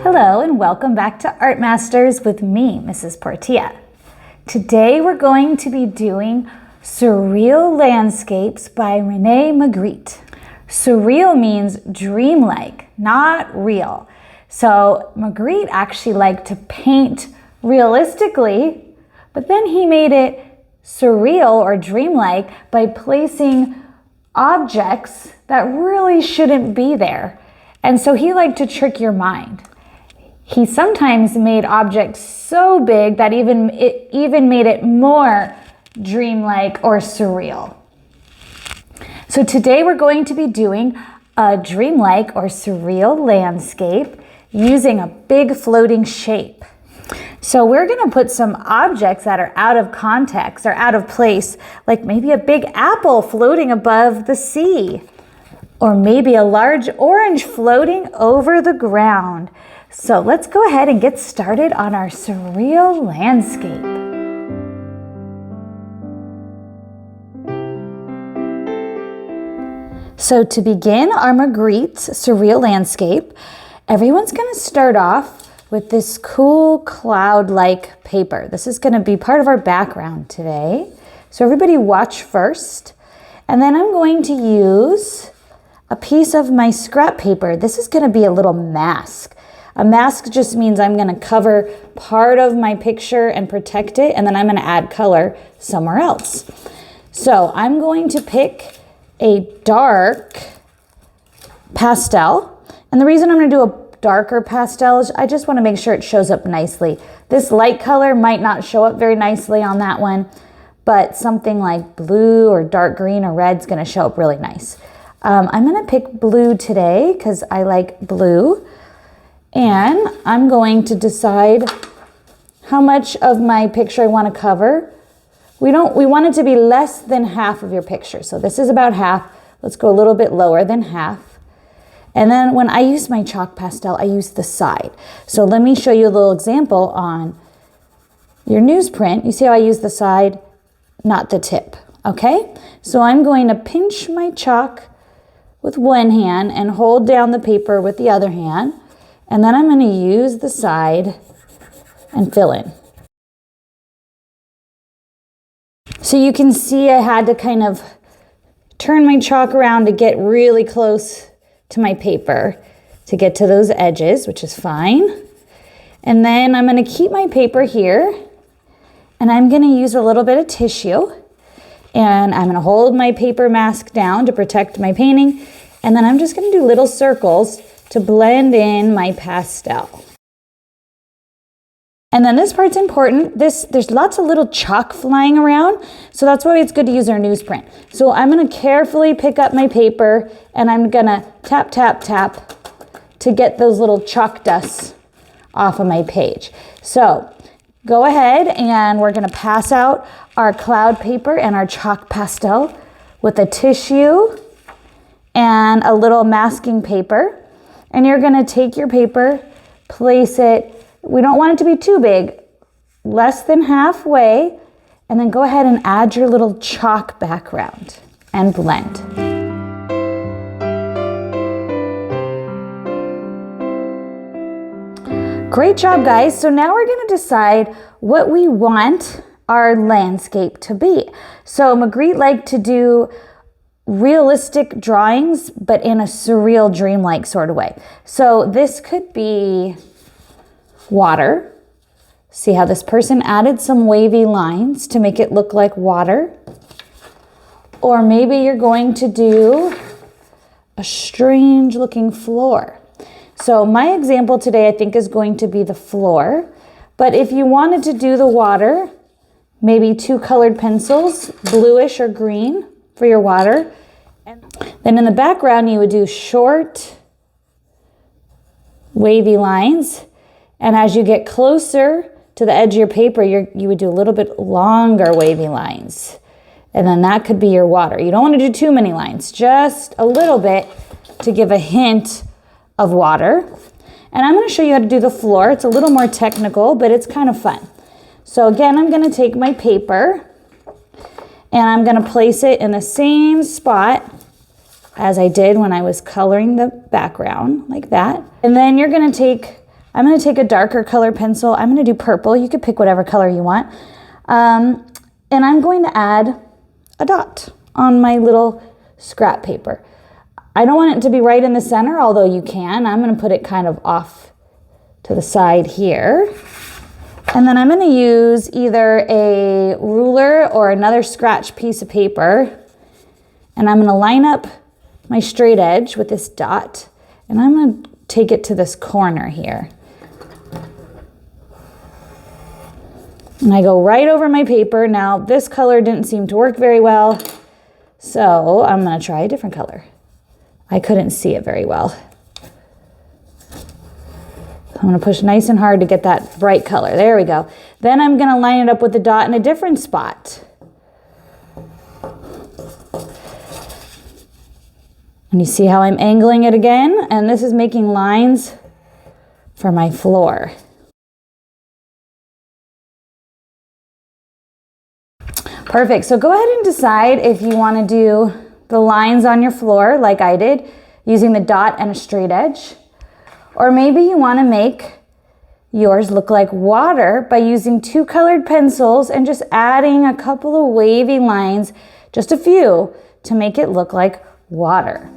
Hello and welcome back to Art Masters with me, Mrs. Portilla. Today we're going to be doing Surreal Landscapes by Rene Magritte. Surreal means dreamlike, not real. So Magritte actually liked to paint realistically, but then he made it surreal or dreamlike by placing objects that really shouldn't be there. And so he liked to trick your mind. He sometimes made objects so big that it even made it more dreamlike or surreal. So today we're going to be doing a dreamlike or surreal landscape using a big floating shape. So we're going to put some objects that are out of context or out of place, like maybe a big apple floating above the sea, or maybe a large orange floating over the ground. So let's go ahead and get started on our surreal landscape. So to begin our Magritte's surreal landscape, everyone's going to start off with this cool cloud-like paper. This is going to be part of our background today. So everybody watch first. And then I'm going to use a piece of my scrap paper. This is going to be a little mask. A mask just means I'm going to cover part of my picture and protect it, and then I'm going to add color somewhere else. So I'm going to pick a dark pastel, and the reason I'm going to do a darker pastel is I just want to make sure it shows up nicely. This light color might not show up very nicely on that one, but something like blue or dark green or red is going to show up really nice. I'm going to pick blue today because I like blue. And I'm going to decide how much of my picture I want to cover. We want it to be less than half of your picture. So this is about half. Let's go a little bit lower than half. And then when I use my chalk pastel, I use the side. So let me show you a little example on your newsprint. You see how I use the side, not the tip, okay? So I'm going to pinch my chalk with one hand and hold down the paper with the other hand. And then I'm going to use the side and fill in. So you can see I had to kind of turn my chalk around to get really close to my paper to get to those edges, which is fine. And then I'm going to keep my paper here, and I'm going to use a little bit of tissue, and I'm going to hold my paper mask down to protect my painting, and then I'm just going to do little circles to blend in my pastel. And then this part's important. There's lots of little chalk flying around, so that's why it's good to use our newsprint. So I'm going to carefully pick up my paper, and I'm going to tap, tap, tap to get those little chalk dusts off of my page. So go ahead, and we're going to pass out our cloud paper and our chalk pastel with a tissue and a little masking paper. And you're going to take your paper, place it, we don't want it to be too big, less than halfway, and then go ahead and add your little chalk background and blend. Great job, guys. So now we're going to decide what we want our landscape to be. So Magritte liked to do realistic drawings, but in a surreal, dreamlike sort of way. So this could be water. See how this person added some wavy lines to make it look like water. Or maybe you're going to do a strange looking floor. So my example today, I think, is going to be the floor. But if you wanted to do the water, maybe two colored pencils, bluish or green, for your water. And then in the background, you would do short, wavy lines. And as you get closer to the edge of your paper, you would do a little bit longer wavy lines. And then that could be your water. You don't want to do too many lines, just a little bit to give a hint of water. And I'm going to show you how to do the floor. It's a little more technical, but it's kind of fun. So again, I'm going to take my paper and I'm going to place it in the same spot as I did when I was coloring the background, like that. And then you're going to take I'm gonna take a darker color pencil. I'm gonna do purple. You could pick whatever color you want. And I'm going to add a dot on my little scrap paper. I don't want it to be right in the center, although you can. I'm gonna put it kind of off to the side here. And then I'm gonna use either a ruler or another scratch piece of paper. And I'm gonna line up my straight edge with this dot. And I'm gonna take it to this corner here. And I go right over my paper. Now this color didn't seem to work very well, so I'm gonna try a different color. I couldn't see it very well. I'm gonna push nice and hard to get that bright color. There we go. Then I'm gonna line it up with the dot in a different spot. And you see how I'm angling it again? And this is making lines for my floor. Perfect, so go ahead and decide if you wanna do the lines on your floor like I did, using the dot and a straight edge. Or maybe you wanna make yours look like water by using 2 colored pencils and just adding a couple of wavy lines, just a few, to make it look like water.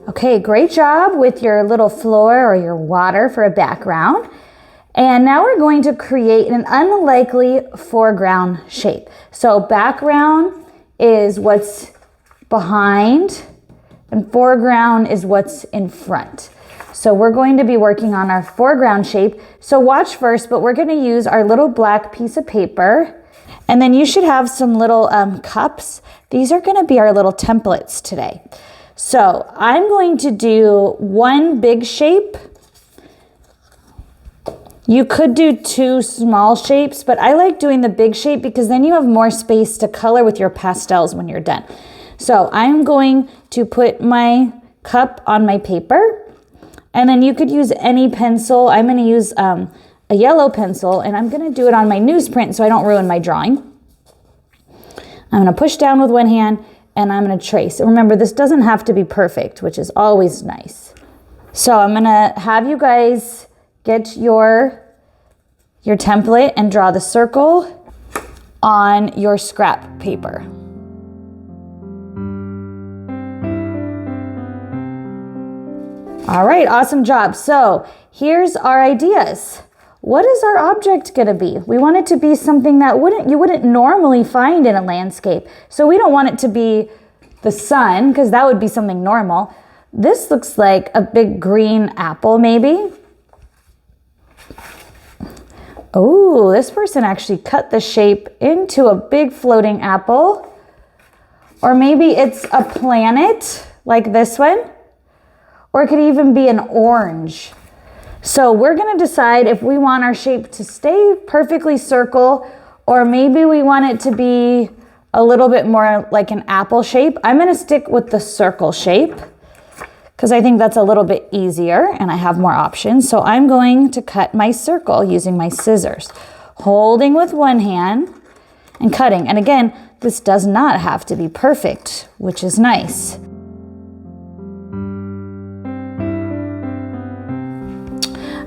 Okay, great job with your little floor or your water for a background. And now we're going to create an unlikely foreground shape. So background is what's behind and foreground is what's in front. So we're going to be working on our foreground shape. So watch first, but we're gonna use our little black piece of paper. And then you should have some little cups. These are gonna be our little templates today. So I'm going to do one big shape. You could do 2 small shapes, but I like doing the big shape because then you have more space to color with your pastels when you're done. So I'm going to put my cup on my paper, and then you could use any pencil. I'm gonna use a yellow pencil, and I'm gonna do it on my newsprint so I don't ruin my drawing. I'm gonna push down with one hand, and I'm gonna trace. Remember, this doesn't have to be perfect, which is always nice. So I'm gonna have you guys get your template and draw the circle on your scrap paper. All right, awesome job. So here's our ideas. What is our object gonna be? We want it to be something that you wouldn't normally find in a landscape. So we don't want it to be the sun, because that would be something normal. This looks like a big green apple, maybe. Oh, this person actually cut the shape into a big floating apple. Or maybe it's a planet, like this one. Or it could even be an orange. So we're gonna decide if we want our shape to stay perfectly circle, or maybe we want it to be a little bit more like an apple shape. I'm gonna stick with the circle shape because I think that's a little bit easier and I have more options. So I'm going to cut my circle using my scissors, holding with one hand and cutting. And again, this does not have to be perfect, which is nice.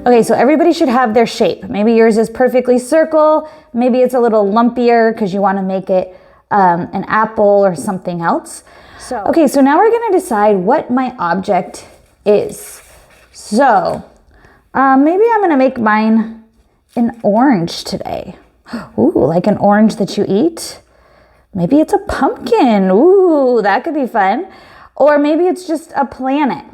Okay, so everybody should have their shape. Maybe yours is perfectly circle. Maybe it's a little lumpier because you want to make it an apple or something else. Okay, so now we're going to decide what my object is. So maybe I'm going to make mine an orange today. Ooh, like an orange that you eat. Maybe it's a pumpkin. Ooh, that could be fun. Or maybe it's just a planet.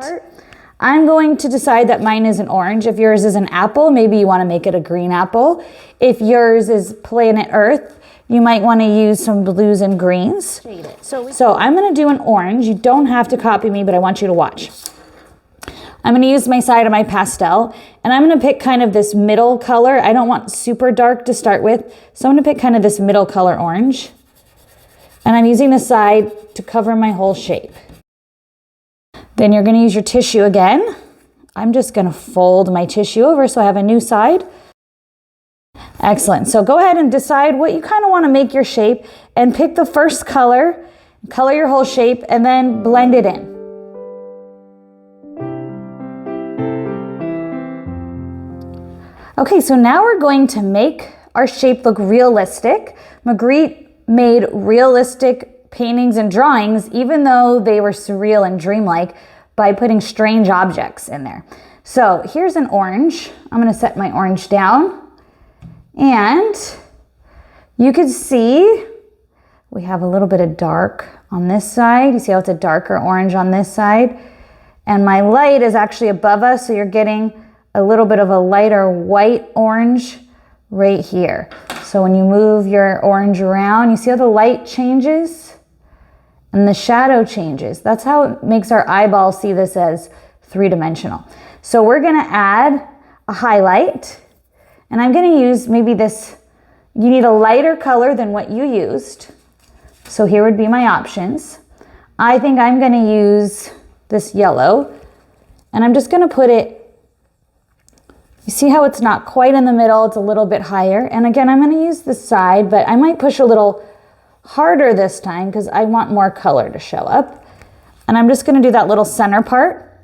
I'm going to decide that mine is an orange. If yours is an apple, maybe you want to make it a green apple. If yours is planet Earth, you might want to use some blues and greens. So I'm going to do an orange. You don't have to copy me, but I want you to watch. I'm going to use my side of my pastel, and I'm going to pick kind of this middle color. I don't want super dark to start with, so I'm going to pick kind of this middle color orange. And I'm using the side to cover my whole shape. Then you're going to use your tissue again. I'm just going to fold my tissue over so I have a new side. Excellent. So go ahead and decide what you kind of want to make your shape and pick the first color, color your whole shape, and then blend it in. Okay, so now we're going to make our shape look realistic. Magritte made realistic paintings and drawings, even though they were surreal and dreamlike, by putting strange objects in there. So here's an orange. I'm gonna set my orange down. And you can see we have a little bit of dark on this side. You see how it's a darker orange on this side? And my light is actually above us, so you're getting a little bit of a lighter white orange right here. So when you move your orange around, you see how the light changes and the shadow changes. That's how it makes our eyeball see this as three-dimensional. So we're gonna add a highlight, and I'm gonna use maybe this, you need a lighter color than what you used. So here would be my options. I think I'm gonna use this yellow, and I'm just gonna put it, you see how it's not quite in the middle, it's a little bit higher. And again, I'm gonna use the side, but I might push a little harder this time because I want more color to show up. And I'm just gonna do that little center part.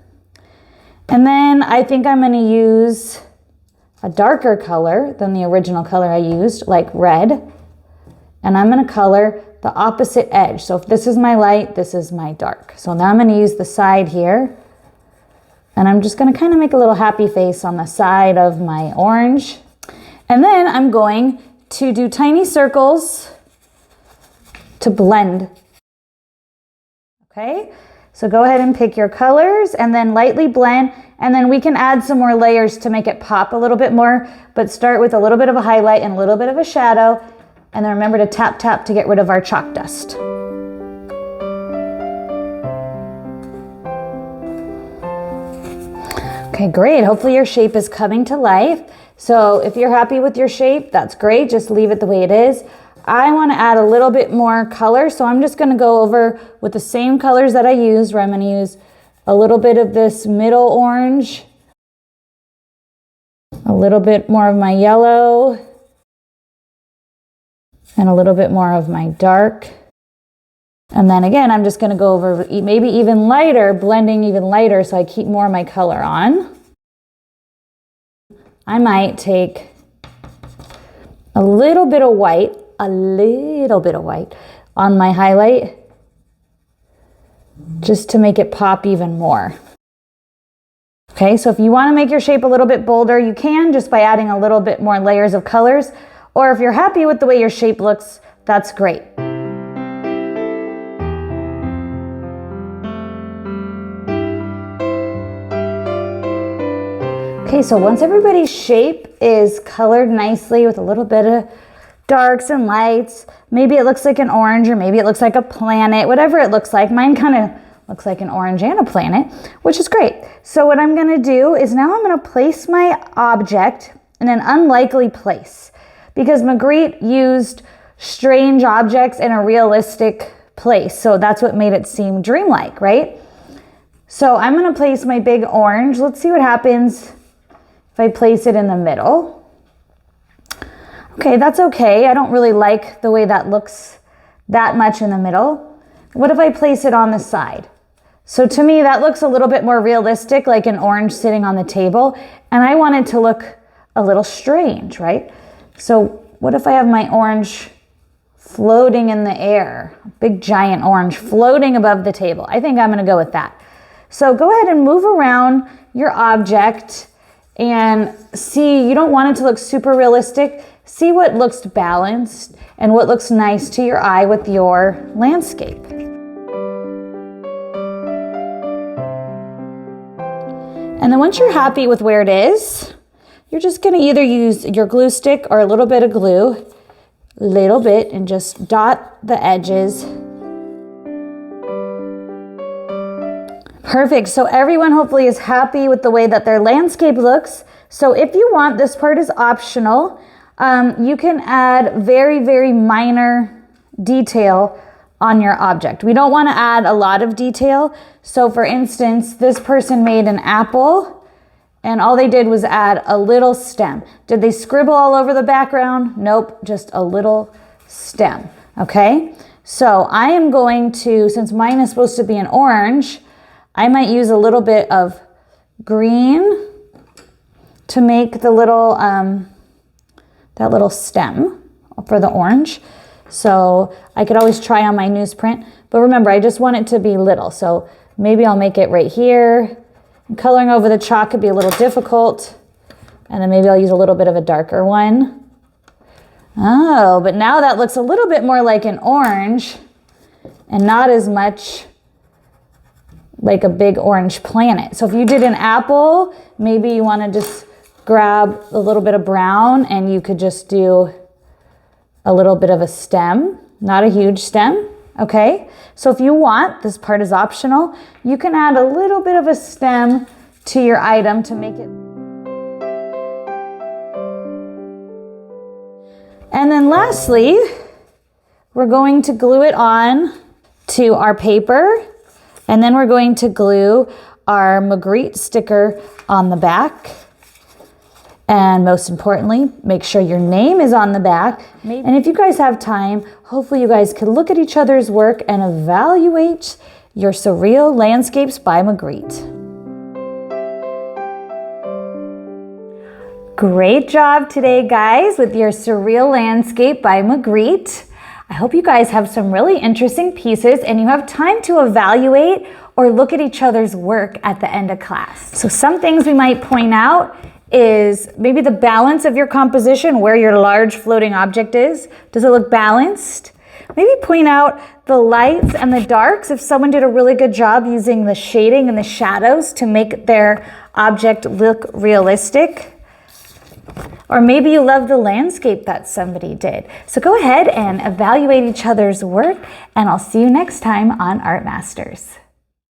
And then I think I'm gonna use a darker color than the original color I used, like red. And I'm gonna color the opposite edge. So if this is my light, this is my dark. So now I'm gonna use the side here. And I'm just gonna kind of make a little happy face on the side of my orange. And then I'm going to do tiny circles to blend. Okay, so go ahead and pick your colors and then lightly blend, and then we can add some more layers to make it pop a little bit more, but start with a little bit of a highlight and a little bit of a shadow, and then remember to tap, tap to get rid of our chalk dust. Okay, great. Hopefully your shape is coming to life. So if you're happy with your shape, that's great. Just leave it the way it is. I want to add a little bit more color, so I'm just going to go over with the same colors that I used, where I'm going to use a little bit of this middle orange, a little bit more of my yellow, and a little bit more of my dark. And then again, I'm just going to go over maybe even lighter, blending even lighter so I keep more of my color on. I might take a little bit of white on my highlight just to make it pop even more. Okay, so if you want to make your shape a little bit bolder, you can just by adding a little bit more layers of colors. Or if you're happy with the way your shape looks, that's great. Okay, so once everybody's shape is colored nicely with a little bit of darks and lights, maybe it looks like an orange or maybe it looks like a planet, whatever it looks like. Mine kind of looks like an orange and a planet, which is great. So what I'm gonna do is now I'm gonna place my object in an unlikely place, because Magritte used strange objects in a realistic place. So that's what made it seem dreamlike, right? So I'm gonna place my big orange. Let's see what happens if I place it in the middle. Okay, that's okay. I don't really like the way that looks that much in the middle. What if I place it on the side? So to me, that looks a little bit more realistic, like an orange sitting on the table. And I want it to look a little strange, right? So what if I have my orange floating in the air? A big giant orange floating above the table. I think I'm gonna go with that. So go ahead and move around your object and see, you don't want it to look super realistic. See what looks balanced and what looks nice to your eye with your landscape. And then once you're happy with where it is, you're just gonna either use your glue stick or a little bit of glue, and just dot the edges. Perfect, so everyone hopefully is happy with the way that their landscape looks. So if you want, this part is optional. You can add very, very minor detail on your object. We don't want to add a lot of detail. So for instance, this person made an apple and all they did was add a little stem. Did they scribble all over the background? Nope, just a little stem, okay? So I am going to, since mine is supposed to be an orange, I might use a little bit of green to make the little, that little stem for the orange. So I could always try on my newsprint, but remember, I just want it to be little. So maybe I'll make it right here. And coloring over the chalk could be a little difficult. And then maybe I'll use a little bit of a darker one. Oh, but now that looks a little bit more like an orange and not as much like a big orange planet. So if you did an apple, maybe you want to just grab a little bit of brown and you could just do a little bit of a stem, not a huge stem, okay? So if you want, this part is optional, you can add a little bit of a stem to your item to make it. And then lastly, we're going to glue it on to our paper, and then we're going to glue our Magritte sticker on the back. And most importantly, make sure your name is on the back. And if you guys have time, hopefully you guys can look at each other's work and evaluate your surreal landscapes by Magritte. Great job today, guys, with your surreal landscape by Magritte. I hope you guys have some really interesting pieces and you have time to evaluate or look at each other's work at the end of class. So some things we might point out is maybe the balance of your composition, where your large floating object is. Does it look balanced? Maybe point out the lights and the darks if someone did a really good job using the shading and the shadows to make their object look realistic. Or maybe you love the landscape that somebody did. So go ahead and evaluate each other's work, and I'll see you next time on Art Masters.